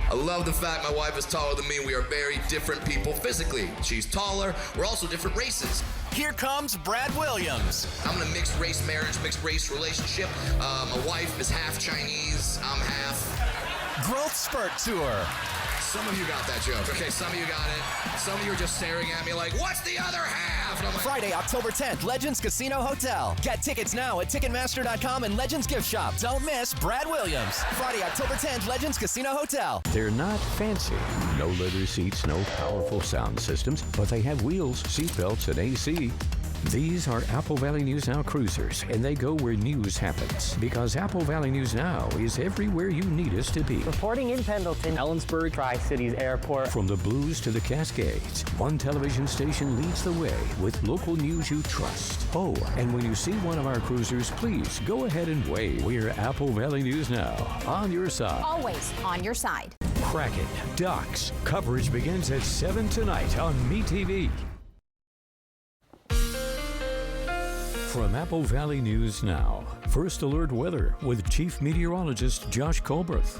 I love the fact my wife is taller than me. We are very different people physically. She's taller. We're also different races. Here comes Brad Williams. I'm in a mixed race marriage, mixed race relationship. My wife is half Chinese. I'm half. Growth Spurt Tour. Some of you got that joke. Okay, some of you got it. Some of you are just staring at me like, what's the other half? And I'm like, Friday, October 10th, Legends Casino Hotel. Get tickets now at Ticketmaster.com and Legends Gift Shop. Don't miss Brad Williams. Friday, October 10th, Legends Casino Hotel. They're not fancy. No leather seats, no powerful sound systems, but they have wheels, seat belts, and AC. These are Apple Valley News Now cruisers, and they go where news happens. Because Apple Valley News Now is everywhere you need us to be. Reporting in Pendleton, Ellensburg, Tri-Cities Airport. From the Blues to the Cascades, one television station leads the way with local news you trust. Oh, and when you see one of our cruisers, please go ahead and wave. We're Apple Valley News Now, on your side. Always on your side. Kraken, Ducks. Coverage begins at 7 tonight on MeTV. From Apple Valley News Now, First Alert Weather with Chief Meteorologist Josh Colbreth.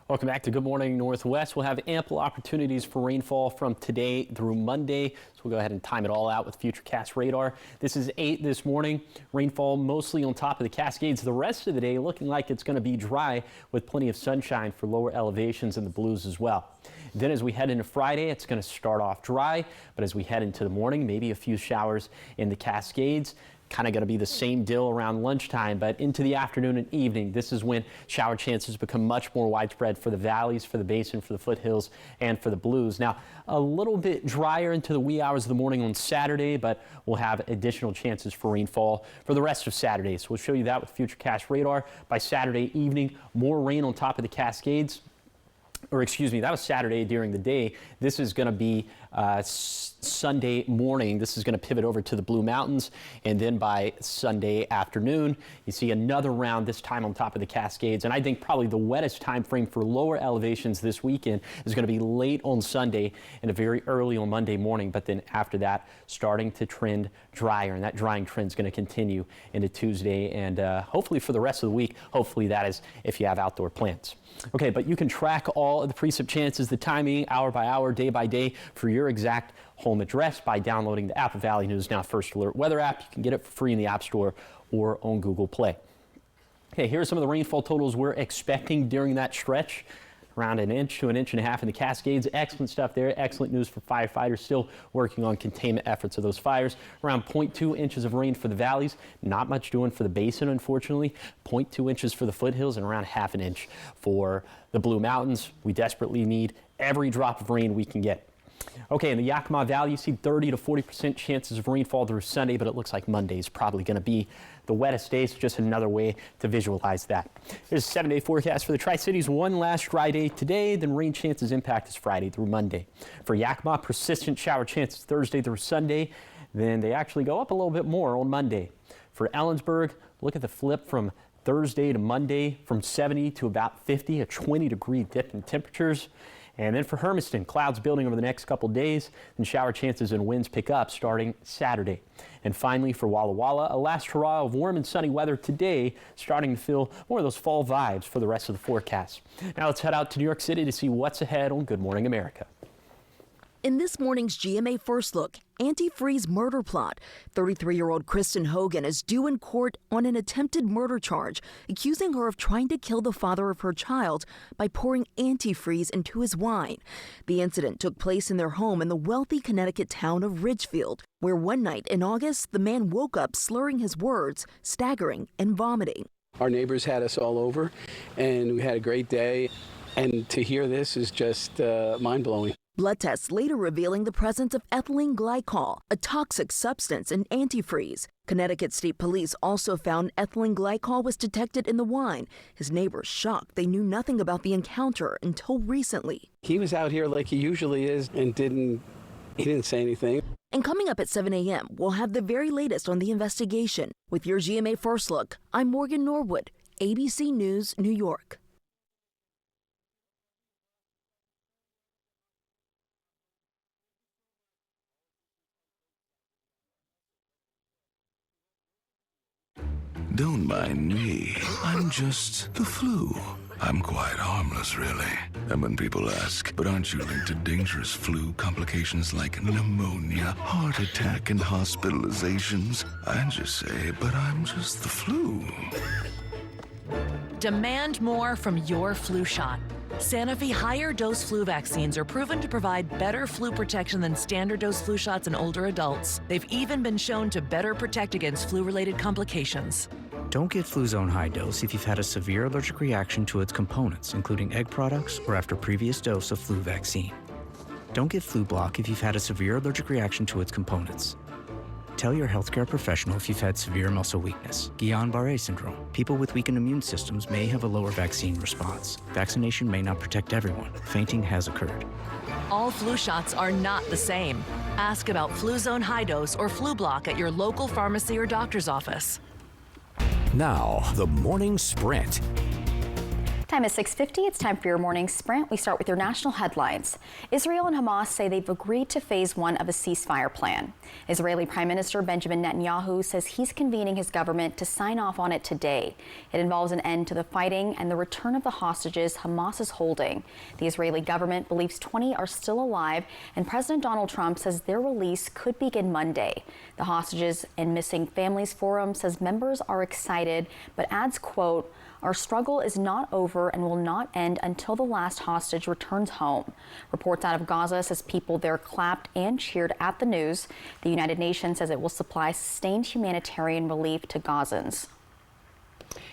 Welcome back to Good Morning Northwest. We'll have ample opportunities for rainfall from today through Monday. So we'll go ahead and time it all out with Futurecast radar. This is 8 this morning. Rainfall mostly on top of the Cascades. The rest of the day looking like it's going to be dry with plenty of sunshine for lower elevations in the Blues as well. Then as we head into Friday, it's going to start off dry, but as we head into the morning, maybe a few showers in the Cascades. Kind of going to be the same deal around lunchtime, but into the afternoon and evening, this is when shower chances become much more widespread for the valleys, for the basin, for the foothills, and for the Blues. Now, a little bit drier into the wee hours of the morning on Saturday, but we'll have additional chances for rainfall for the rest of Saturday. So we'll show you that with Futurecast radar. By Saturday evening, more rain on top of the Cascades. Or excuse me, that was Saturday during the day. This is going to be Sunday morning. This is going to pivot over to the Blue Mountains. And then by Sunday afternoon, you see another round, this time on top of the Cascades. And I think probably the wettest time frame for lower elevations this weekend is going to be late on Sunday and very early on Monday morning. But then after that, starting to trend drier. And that drying trend is going to continue into Tuesday and hopefully for the rest of the week. Hopefully that is if you have outdoor plants. Okay, but you can track all of the precip chances, the timing, hour by hour, day by day for your exact home address by downloading the Apple Valley News Now First Alert Weather app. You can get it for free in the App Store or on Google Play. Okay, here are some of the rainfall totals we're expecting during that stretch. Around 1 inch to 1.5 inches in the Cascades. Excellent stuff there. Excellent news for firefighters still working on containment efforts of those fires. Around 0.2 inches of rain for the valleys. Not much doing for the basin, unfortunately. 0.2 inches for the foothills and around 0.5 inch for the Blue Mountains. We desperately need every drop of rain we can get. Okay, in the Yakima Valley, you see 30 to 40% chances of rainfall through Sunday, but it looks like Monday is probably going to be the wettest day, so just another way to visualize that. Here's a 7-day forecast for the Tri-Cities. One last dry day today, then rain chances impact us Friday through Monday. For Yakima, persistent shower chances Thursday through Sunday, then they actually go up a little bit more on Monday. For Ellensburg, look at the flip from Thursday to Monday, from 70 to about 50, a 20-degree dip in temperatures. And then for Hermiston, clouds building over the next couple days, and shower chances and winds pick up starting Saturday. And finally for Walla Walla, a last hurrah of warm and sunny weather today, starting to feel more of those fall vibes for the rest of the forecast. Now let's head out to New York City to see what's ahead on Good Morning America. In this morning's GMA First Look, antifreeze murder plot. 33-year-old Kristen Hogan is due in court on an attempted murder charge, accusing her of trying to kill the father of her child by pouring antifreeze into his wine. The incident took place in their home in the wealthy Connecticut town of Ridgefield, where one night in August, the man woke up slurring his words, staggering and vomiting. Our neighbors had us all over, and we had a great day. And to hear this is just mind-blowing. Blood tests later revealing the presence of ethylene glycol, a toxic substance in antifreeze. Connecticut State Police also found ethylene glycol was detected in the wine. His neighbors shocked they knew nothing about the encounter until recently. He was out here like he usually is and he didn't say anything. And coming up at 7 a.m., we'll have the very latest on the investigation. With your GMA First Look, I'm Morgan Norwood, ABC News, New York. Don't mind me. I'm just the flu. I'm quite harmless, really. And when people ask, but aren't you linked to dangerous flu complications like pneumonia, heart attack, and hospitalizations? I just say, but I'm just the flu. Demand more from your flu shot. Sanofi higher dose flu vaccines are proven to provide better flu protection than standard dose flu shots in older adults. They've even been shown to better protect against flu-related complications. Don't get Fluzone High Dose if you've had a severe allergic reaction to its components, including egg products or after previous dose of flu vaccine. Don't get Flublok if you've had a severe allergic reaction to its components. Tell your healthcare professional if you've had severe muscle weakness. Guillain-Barré syndrome. People with weakened immune systems may have a lower vaccine response. Vaccination may not protect everyone. Fainting has occurred. All flu shots are not the same. Ask about Fluzone High Dose or Flublok at your local pharmacy or doctor's office. Now, the morning sprint. Time is 6:50. It's time for your morning sprint. We start with your national headlines. Israel and Hamas say they've agreed to phase one of a ceasefire plan. Israeli Prime Minister Benjamin Netanyahu says he's convening his government to sign off on it today. It involves an end to the fighting and the return of the hostages Hamas is holding. The Israeli government believes 20 are still alive, and President Donald Trump says their release could begin Monday. The Hostages and Missing Families Forum says members are excited, but adds, quote, "Our struggle is not over and will not end until the last hostage returns home." Reports out of Gaza says people there clapped and cheered at the news. The United Nations says it will supply sustained humanitarian relief to Gazans.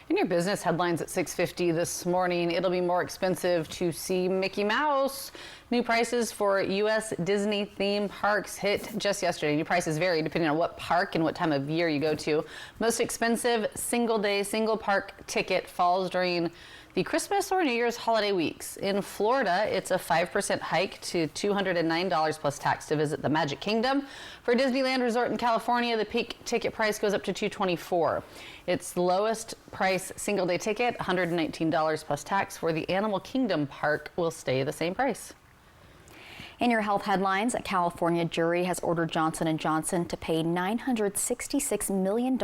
In your business headlines at 6:50 this morning, it'll be more expensive to see Mickey Mouse. New prices for U.S. Disney theme parks hit just yesterday. New prices vary depending on what park and what time of year you go to. Most expensive single-day, single-park ticket falls during the Christmas or New Year's holiday weeks. In Florida, it's a 5% hike to $209 plus tax to visit the Magic Kingdom. For Disneyland Resort in California, the peak ticket price goes up to $224. Its lowest price single-day ticket, $119 plus tax. For the Animal Kingdom park will stay the same price. In your health headlines, a California jury has ordered Johnson & Johnson to pay $966 million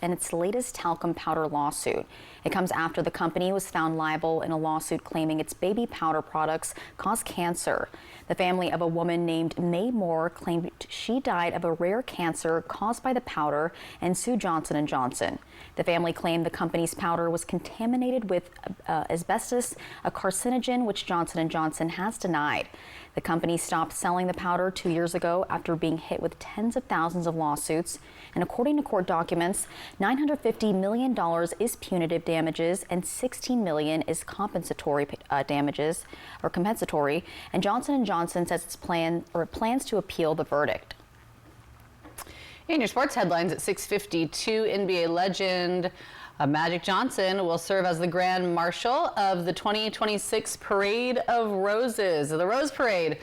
in its latest talcum powder lawsuit. It comes after the company was found liable in a lawsuit claiming its baby powder products cause cancer. The family of a woman named May Moore claimed she died of a rare cancer caused by the powder and sued Johnson & Johnson. The family claimed the company's powder was contaminated with asbestos, a carcinogen which Johnson & Johnson has denied. The company stopped selling the powder 2 years ago after being hit with tens of thousands of lawsuits. And according to court documents, $950 million is punitive damages and $16 million is compensatory damages or compensatory. And Johnson & Johnson says it plans to appeal the verdict. In your sports headlines at 6:52, NBA legend Magic Johnson will serve as the Grand Marshal of the 2026 Parade of Roses, the Rose Parade.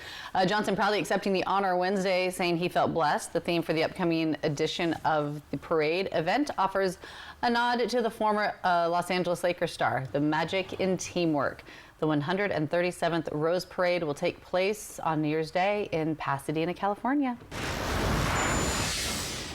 Johnson proudly accepting the honor Wednesday, saying he felt blessed. The theme for the upcoming edition of the parade event offers a nod to the former Los Angeles Lakers star, the magic in teamwork. The 137th Rose Parade will take place on New Year's Day in Pasadena, California.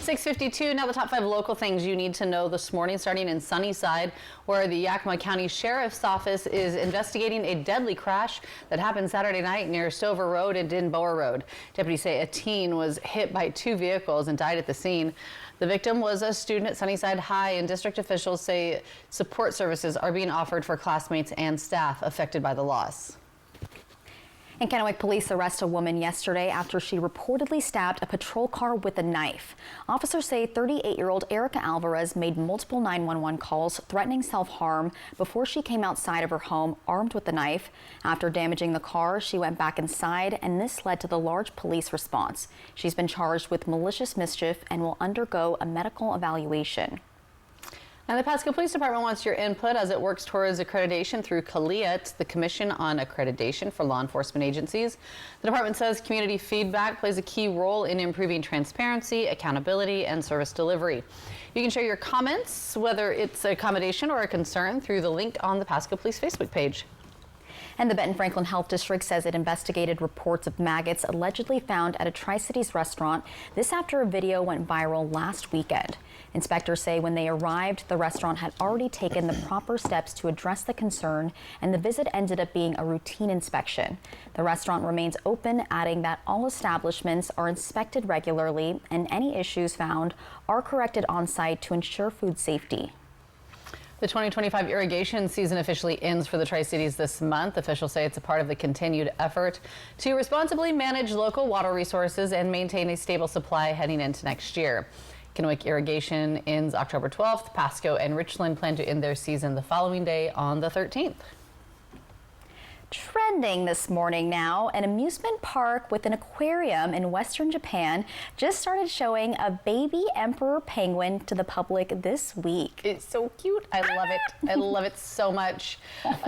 6:52, now the top 5 local things you need to know this morning, starting in Sunnyside, where the Yakima County Sheriff's Office is investigating a deadly crash that happened Saturday night near Stover Road and Denboa Road. Deputies say a teen was hit by 2 vehicles and died at the scene. The victim was a student at Sunnyside High, and district officials say support services are being offered for classmates and staff affected by the loss. In Kennewick, police arrest a woman yesterday after she reportedly stabbed a patrol car with a knife. Officers say 38-year-old Erica Alvarez made multiple 911 calls threatening self-harm before she came outside of her home armed with the knife. After damaging the car, she went back inside, and this led to the large police response. She's been charged with malicious mischief and will undergo a medical evaluation. And the Pasco Police Department wants your input as it works towards accreditation through CALEA. It's the Commission on Accreditation for Law Enforcement Agencies. The department says community feedback plays a key role in improving transparency, accountability, and service delivery. You can share your comments, whether it's an accommodation or a concern, through the link on the Pasco Police Facebook page. And the Benton Franklin Health District says it investigated reports of maggots allegedly found at a Tri-Cities restaurant. This after a video went viral last weekend. Inspectors say when they arrived, the restaurant had already taken the proper steps to address the concern, and the visit ended up being a routine inspection. The restaurant remains open, adding that all establishments are inspected regularly and any issues found are corrected on site to ensure food safety. The 2025 irrigation season officially ends for the Tri-Cities this month. Officials say it's a part of the continued effort to responsibly manage local water resources and maintain a stable supply heading into next year. Kennewick irrigation ends October 12th. Pasco and Richland plan to end their season the following day on the 13th. Trending this morning now, an amusement park with an aquarium in Western Japan just started showing a baby emperor penguin to the public this week. It's so cute. I love it. I love it so much.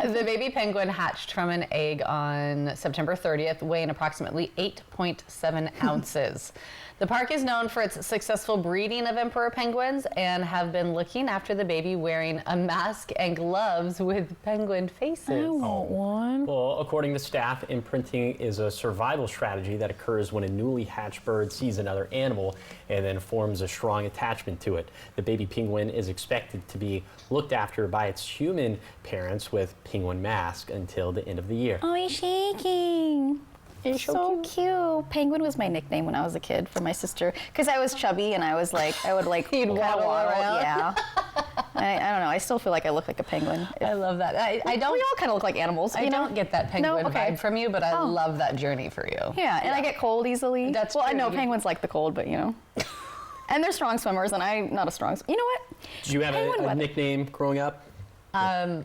The baby penguin hatched from an egg on September 30th, weighing approximately 8.7 ounces. The park is known for its successful breeding of emperor penguins and have been looking after the baby wearing a mask and gloves with penguin faces. I want one. Well, according to staff, imprinting is a survival strategy that occurs when a newly hatched bird sees another animal and then forms a strong attachment to it. The baby penguin is expected to be looked after by its human parents with penguin mask until the end of the year. Oh, he's shaking. He's so cute. Penguin was my nickname when I was a kid for my sister, because I was chubby and I was like, I would like You'd waddle around. Yeah. I don't know. I still feel like I look like a penguin. I love that. I don't. We all kind of look like animals. I don't get that penguin vibe from you, but I love that journey for you. Yeah, and I get cold easily. That's well, true. I know penguins like the cold, but you know. And they're strong swimmers, and I'm not a strong. You know what? Did you have a nickname growing up? Your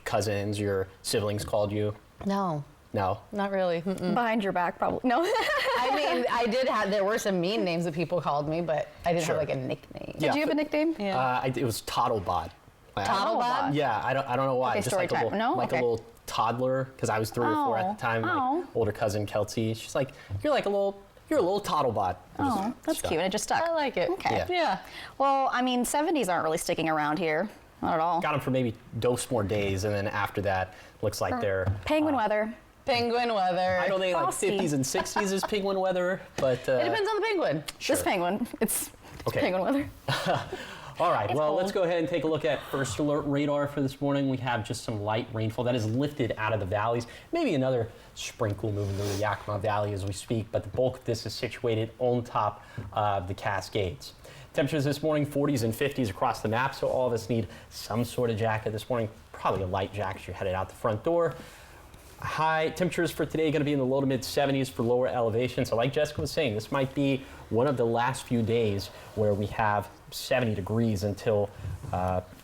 cousins, your siblings called you? No. No? Not really. Mm-mm. Behind your back, probably. No. I mean, I did have, there were some mean names that people called me, but I didn't have like a nickname. Did you have a nickname? Yeah. It was Toddlebot. Toddlebot? Yeah, I don't know why. Okay, Just story like a time. little, No? like Okay. a little toddler, because I was 3 or 4 at the time. My older cousin Kelsey, she's like, you're a little Toddlebot. Oh, that's cute. And it just stuck. I like it. Okay. Yeah. Well, I mean, 70s aren't really sticking around here. Not at all. Got them for maybe dose more days, and then after that, looks like they're Penguin weather. Penguin weather. I know they like Frosty. 50s and 60s is penguin weather, but It depends on the penguin. This penguin, it's Okay. penguin weather. all right, It's well, cold. let's go ahead and take a look at first alert radar for this morning. We have just some light rainfall that is lifted out of the valleys. Maybe another sprinkle moving through the Yakima Valley as we speak, but the bulk of this is situated on top of the Cascades. Temperatures this morning, 40s and 50s across the map, so all of us need some sort of jacket this morning. Probably a light jacket as you're headed out the front door. High temperatures for today going to be in the low to mid 70s for lower elevations. So like Jessica was saying, this might be one of the last few days where we have 70 degrees until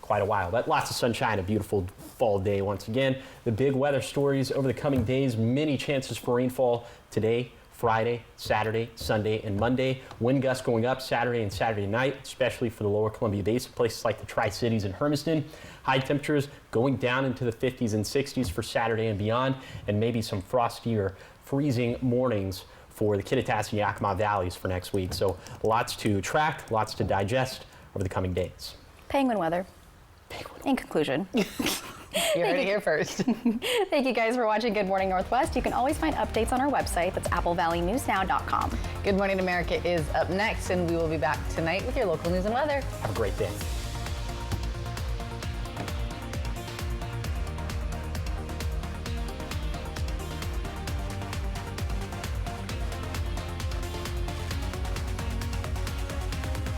quite a while. But lots of sunshine, a beautiful fall day once again. The big weather stories over the coming days, many chances for rainfall today, Friday, Saturday, Sunday, and Monday. Wind gusts going up Saturday and Saturday night, especially for the lower Columbia Basin, places like the Tri-Cities and Hermiston. High temperatures going down into the 50s and 60s for Saturday and beyond, and maybe some frosty or freezing mornings for the Kittitas and Yakima Valleys for next week. So lots to track, lots to digest over the coming days. Penguin weather. In conclusion. You heard it here first. Thank you guys for watching Good Morning Northwest. You can always find updates on our website. That's applevalley.newsnow.com. Good Morning America is up next, and we will be back tonight with your local news and weather. Have a great day.